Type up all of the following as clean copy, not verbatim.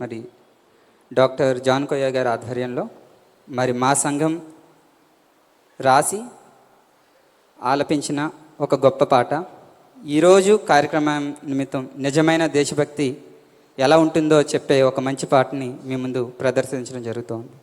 మరి doctor John కొయ్య గారి ఆధ్వర్యంలో మరి మా సంఘం రాసి ఆలపించిన ఒక గొప్ప పాట. ఈరోజు కార్యక్రమం నిమిత్తం నిజమైన దేశభక్తి ఎలా ఉంటుందో చెప్పే ఒక మంచి పాటని మీ ముందు ప్రదర్శించడం జరుగుతోంది.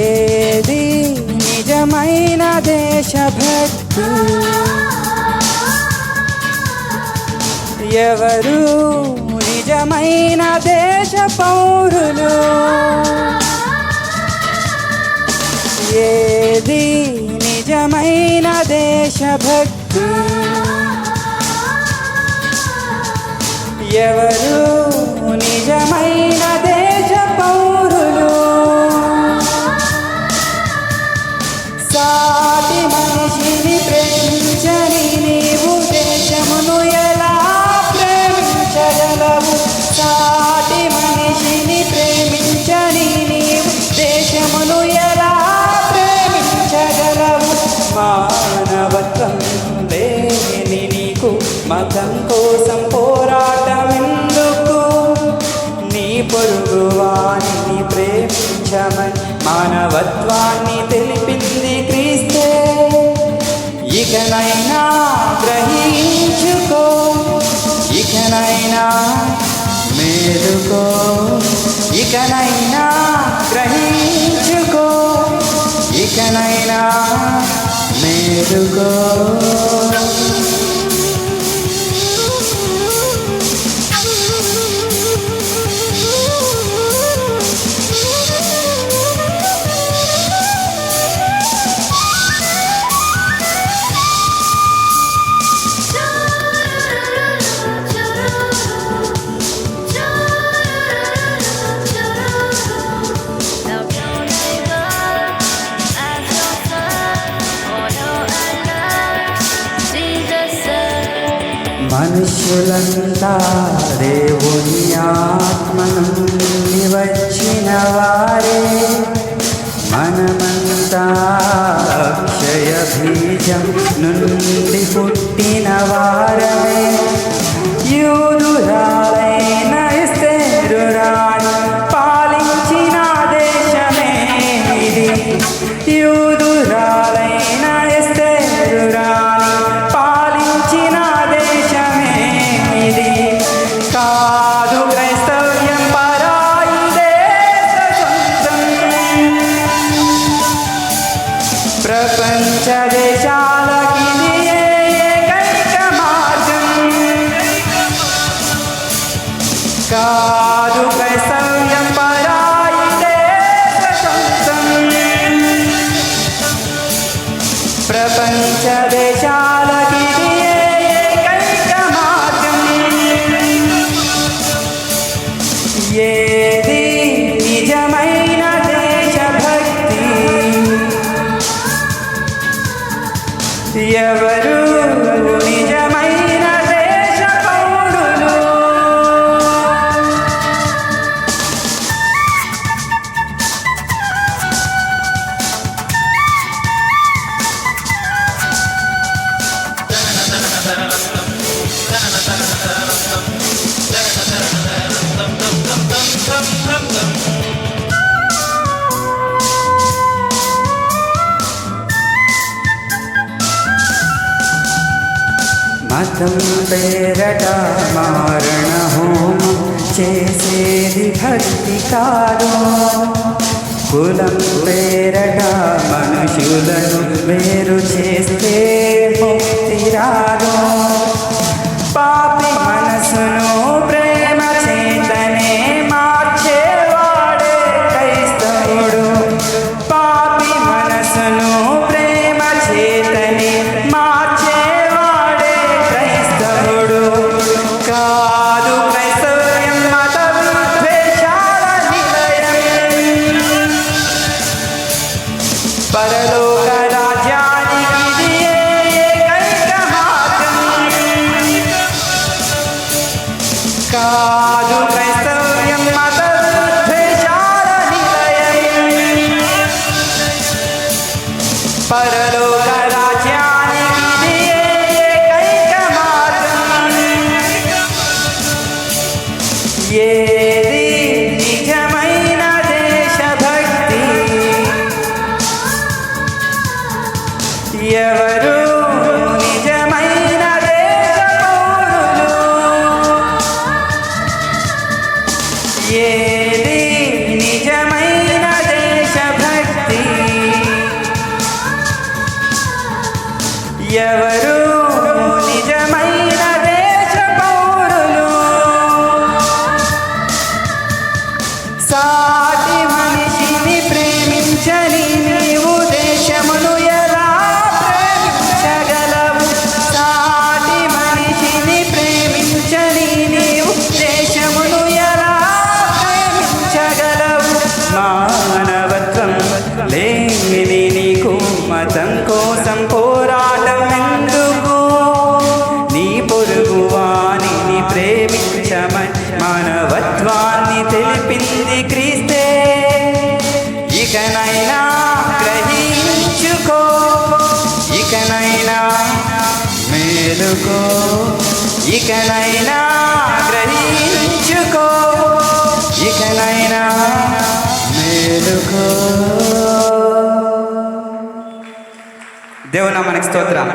ఏది నిజమైన దేశభక్తి, ఎవరు నిజమైన దేశ పౌరులు, ఏది నిజమైన దేశభక్తి, ఎవరు నిజమైన దేశ పౌరులు, సాటి మనిషిని ప్రేమించని నీవు దేశమును ఎలా ప్రేమించగలవు, సాటి మనిషిని ప్రేమించని నీవు దేశమును ఎలా ప్రేమించగలవు, మానవత్వం లేని నీకు మతం కోసం పోరాటం ఎందుకు, నీ పొరుగు వాణిని ప్రేమించమని మానవత్వాన్ని తెలిపింది క్రీస్తే, ఇకనైనా గ్రహించుకో, ఇకనైనా మేలుకో, ఇకనైనా గ్రహించుకో, ఇకనైనా మేలుకో. మనుషులంతా దేవుని ఆత్మ నుండి వచ్చిన వారే, మనమంతా అక్షయ బీజం నుండి పుట్టిన వారమే, యూదురాలైన ఎస్తేరు రాణి పాలించిన దేశమే ఇది, యూదురాలైన ఎస్తేరు రాణి పాలించిన దేశమే ఇది, కాదు క్రైస్తవ్యం పరాయి దేశ సొంతం, ప్రపంచ దేశాలకిది ఏకైక మార్గం, కాదు క్రైస్తవ్యం పరాయి దేశ సొంతం, ప్రపంచ దేశాలకిది ఏకైక మార్గం, ఏది నిజమైన దేశభక్తి, ఎవరు నిజమైన దేశ పౌరులు. మతం పేరట మారణ హోమం చేసేది భక్తి కాదు, కులం పేరట మనుషులను వేరు చేస్తే ముక్తి ఊపిరాదు. పాపి మనసును ప్రేమ చేతనే మార్చేవాడే క్రైస్తవుడు. పాపి మనసును ప్రేమ చేతనే మార్చేవాడే క్రైస్తవుడు. కాదు క్రైస్తవ్యం మత విద్వేషాల నిలయం. పరలోక రాజ్యానికి ఇదియే ఏకైక మార్గం. కాదు క్రైస్తవ్యం మత విద్వేషాల నిలయం. పరలోక రాజ్యానికి ఇదియే ఏకైక మార్గం. ఏది నిజమైన దేశభక్తి? ఎవరు నిజమైన దేశపౌరులు? ఏది నిజమైన దేశభక్తి? ఎవరు నిజమైన దేశపౌరులు? సాటి మనిషిని ప్రేమించని నీవు దేశమును ఎలా ప్రేమించగలవు? సాటి మనిషిని ప్రేమించని నీవు దేశమును ఎలా ప్రేమించగలవు? మానవత్వం లేని నీకు మతం కోసం పోరాటం ఎందుకు? నీ పొరుగు వాణిని ప్రేమించమని మానవత్వాన్ని తెలిపింది క్రీస్తే. ఇకనైనా గ్రహించుకో, ఇకనైనా మేలుకో, ఇకనైనా గ్రహించుకో, ఇకనైనా మేలుకో. దేవుని నామానికి స్తోత్రం.